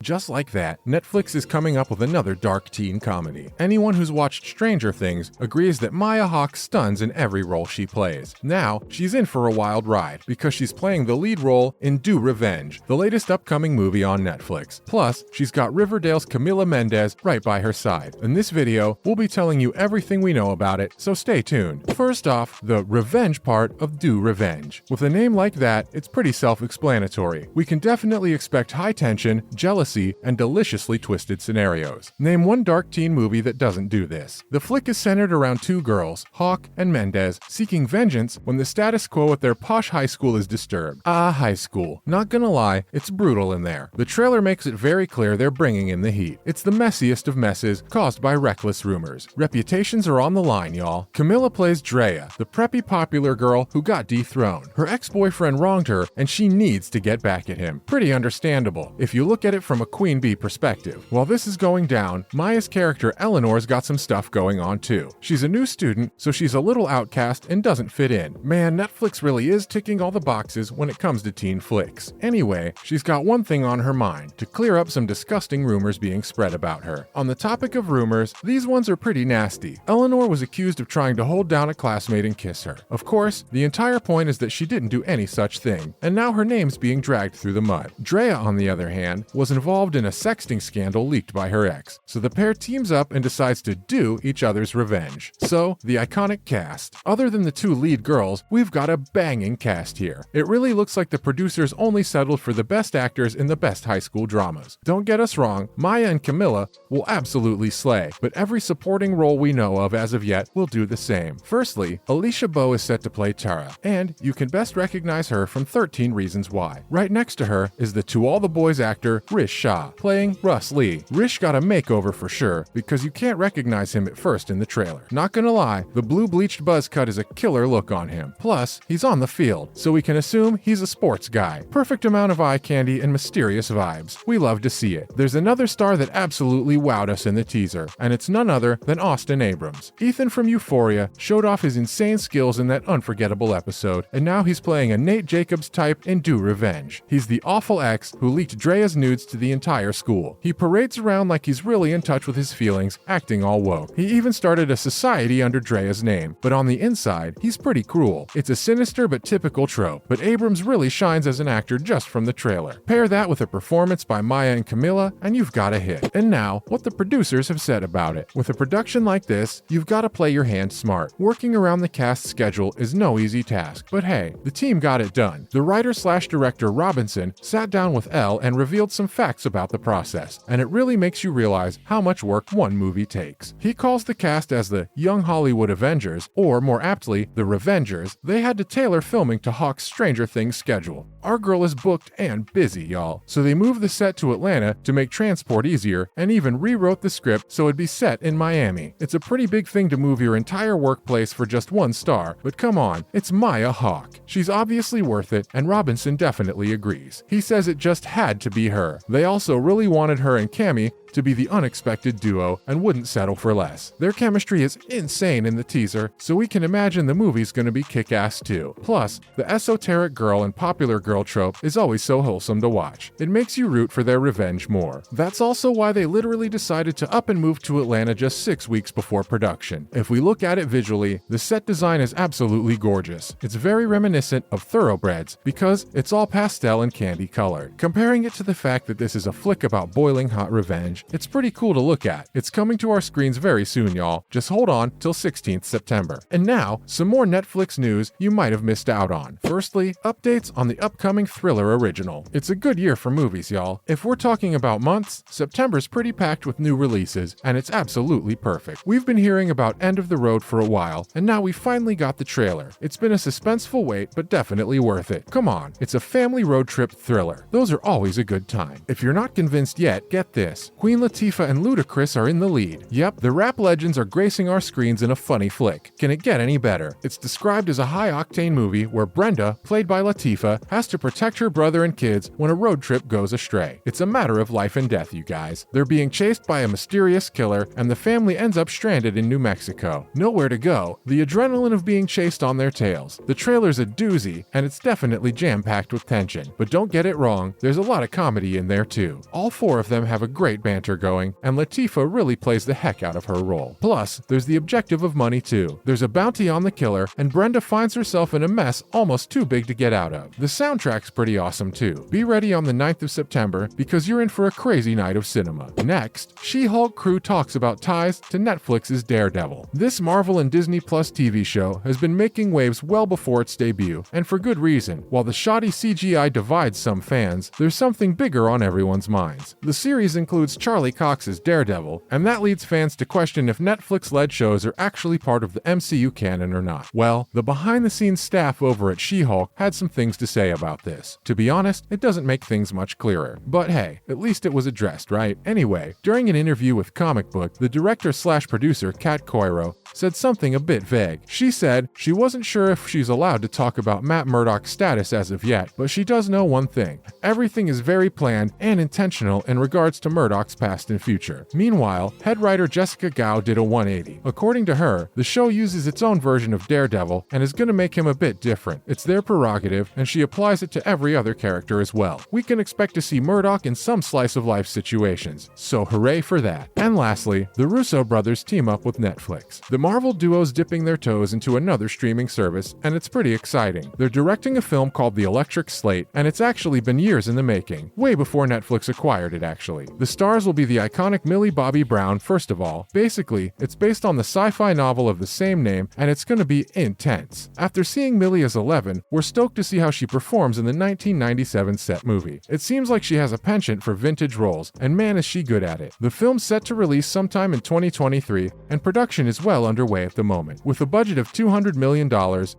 Just like that, Netflix is coming up with another dark teen comedy. Anyone who's watched Stranger Things agrees that Maya Hawke stuns in every role she plays. Now, she's in for a wild ride because she's playing the lead role in Do Revenge, the latest upcoming movie on Netflix. Plus, she's got Riverdale's Camila Mendes right by her side. In this video, we'll be telling you everything we know about it, so stay tuned. First off, the revenge part of Do Revenge. With a name like that, it's pretty self-explanatory. We can definitely expect high tension, jealousy, and deliciously twisted scenarios. Name one dark teen movie that doesn't do this. The flick is centered around two girls, Hawke and Mendes, seeking vengeance when the status quo at their posh high school is disturbed. High school. Not gonna lie, it's brutal in there. The trailer makes it very clear they're bringing in the heat. It's the messiest of messes caused by reckless rumors. Reputations are on the line, y'all. Camila plays Drea, the preppy popular girl who got dethroned. Her ex-boyfriend wronged her, and she needs to get back at him. Pretty understandable, if you look at it from a queen bee perspective. While this is going down, Maya's character Eleanor's got some stuff going on too. She's a new student, so she's a little outcast and doesn't fit in. Man, Netflix really is ticking all the boxes when it comes to teen flicks. Anyway, she's got one thing on her mind: to clear up some disgusting rumors being spread about her. On the topic of rumors, these ones are pretty nasty. Eleanor was accused of trying to hold down a classmate and kiss her. Of course, the entire point is that she didn't do any such thing, and now her name's being dragged through the mud. Drea, on the other hand, was involved in a sexting scandal leaked by her ex, so the pair teams up and decides to do each other's revenge. So, the iconic cast. Other than the two lead girls, we've got a banging cast here. It really looks like the producers only settled for the best actors in the best high school dramas. Don't get us wrong, Maya and Camila will absolutely slay, but every supporting role we know of as of yet will do the same. Firstly, Alicia Bowe is set to play Tara, and you can best recognize her from 13 Reasons Why. Right next to her is the To All the Boys actor Rish Shah, playing Russ Lee. Rish got a makeover for sure, because you can't recognize him at first in the trailer. Not gonna lie, the blue bleached buzz cut is a killer look on him. Plus, he's on the field, so we can assume he's a sports guy. Perfect amount of eye candy and mysterious vibes. We love to see it. There's another star that absolutely wowed us in the teaser, and it's none other than Austin Abrams. Ethan from Euphoria showed off his insane skills in that unforgettable episode, and now he's playing a Nate Jacobs type in Do Revenge. He's the awful ex who leaked Drea's nudes to the entire school. He parades around like he's really in touch with his feelings, acting all woke. He even started a society under Drea's name, but on the inside, he's pretty cruel. It's a sinister but typical trope, but Abrams really shines as an actor just from the trailer. Pair that with a performance by Maya and Camila, and you've got a hit. And now, what the producers have said about it. With a production like this, you've got to play your hand smart. Working around the cast's schedule is no easy task, but hey, the team got it done. The writer/director Robinson sat down with Elle and revealed some facts about the process, and it really makes you realize how much work one movie takes. He calls the cast as the Young Hollywood Avengers, or more aptly, the Revengers. They had to tailor filming to Hawke's Stranger Things schedule. Our girl is booked and busy, y'all. So they moved the set to Atlanta to make transport easier, and even rewrote the script so it'd be set in Miami. It's a pretty big thing to move your entire workplace for just one star, but come on, it's Maya Hawke. She's obviously worth it, and Robinson definitely agrees. He says it just had to be her. They also really wanted her and Cammy to be the unexpected duo and wouldn't settle for less. Their chemistry is insane in the teaser, so we can imagine the movie's gonna be kick-ass too. Plus, the esoteric girl and popular girl trope is always so wholesome to watch. It makes you root for their revenge more. That's also why they literally decided to up and move to Atlanta just 6 weeks before production. If we look at it visually, the set design is absolutely gorgeous. It's very reminiscent of Thoroughbreds because it's all pastel and candy colored. Comparing it to the fact that this is a flick about boiling hot revenge, it's pretty cool to look at. It's coming to our screens very soon, y'all. Just hold on till 16th September. And now, some more Netflix news you might have missed out on. Firstly, updates on the upcoming Thriller original. It's a good year for movies, y'all. If we're talking about months, September's pretty packed with new releases, and it's absolutely perfect. We've been hearing about End of the Road for a while, and now we finally got the trailer. It's been a suspenseful wait, but definitely worth it. Come on, it's a family road trip thriller. Those are always a good time. If you're not convinced yet, get this. Queen Latifah and Ludacris are in the lead. Yep, the rap legends are gracing our screens in a funny flick. Can it get any better? It's described as a high-octane movie where Brenda, played by Latifah, has to protect her brother and kids when a road trip goes astray. It's a matter of life and death, you guys. They're being chased by a mysterious killer, and the family ends up stranded in New Mexico. Nowhere to go, the adrenaline of being chased on their tails. The trailer's a doozy, and it's definitely jam-packed with tension. But don't get it wrong, there's a lot of comedy in there too. All four of them have a great banter going, and Latifah really plays the heck out of her role. Plus, there's the objective of money too. There's a bounty on the killer, and Brenda finds herself in a mess almost too big to get out of. The soundtrack's pretty awesome too. Be ready on the 9th of September because you're in for a crazy night of cinema. Next, She-Hulk crew talks about ties to Netflix's Daredevil. This Marvel and Disney Plus TV show has been making waves well before its debut, and for good reason. While the shoddy CGI divides some fans, there's something bigger on everyone's minds. The series includes Charlie Cox's Daredevil, and that leads fans to question if Netflix-led shows are actually part of the MCU canon or not. Well, the behind-the-scenes staff over at She-Hulk had some things to say about this. To be honest, it doesn't make things much clearer. But hey, at least it was addressed, right? Anyway, during an interview with Comic Book, the director/producer Kat Coiro said something a bit vague. She said she wasn't sure if she's allowed to talk about Matt Murdock's status as of yet, but she does know one thing. Everything is very planned and intentional in regards to Murdock's past and future. Meanwhile, head writer Jessica Gao did a 180. According to her, the show uses its own version of Daredevil and is going to make him a bit different. It's their prerogative, and she applies it to every other character as well. We can expect to see Murdock in some slice-of-life situations, so hooray for that. And lastly, the Russo brothers team up with Netflix. The Marvel duo's dipping their toes into another streaming service, and it's pretty exciting. They're directing a film called The Electric Slate, and it's actually been years in the making, way before Netflix acquired it actually. The stars will be the iconic Millie Bobby Brown, first of all. Basically, it's based on the sci-fi novel of the same name, and it's gonna be intense. After seeing Millie as 11, we're stoked to see how she performs in the 1997 set movie. It seems like she has a penchant for vintage roles, and man is she good at it. The film's set to release sometime in 2023, and production is well underway at the moment. With a budget of $200 million,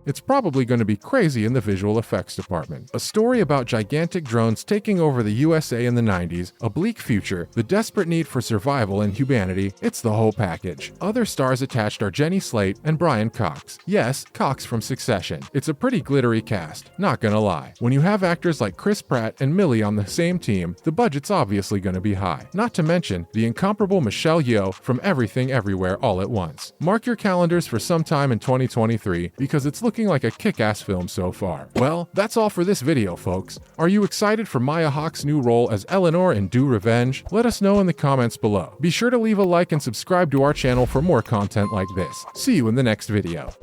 it's probably going to be crazy in the visual effects department. A story about gigantic drones taking over the USA in the 90s, a bleak future, the desperate need for survival and humanity, it's the whole package. Other stars attached are Jenny Slate and Brian Cox. Yes, Cox from Succession. It's a pretty glittery cast, not gonna lie. When you have actors like Chris Pratt and Millie on the same team, the budget's obviously gonna be high. Not to mention the incomparable Michelle Yeoh from Everything Everywhere All at Once. Mark your calendars for sometime in 2023 because it's looking like a kick-ass film so far. Well, that's all for this video, folks. Are you excited for Maya Hawke's new role as Eleanor in Do Revenge? Let us know in the comments below. Be sure to leave a like and subscribe to our channel for more content like this. See you in the next video.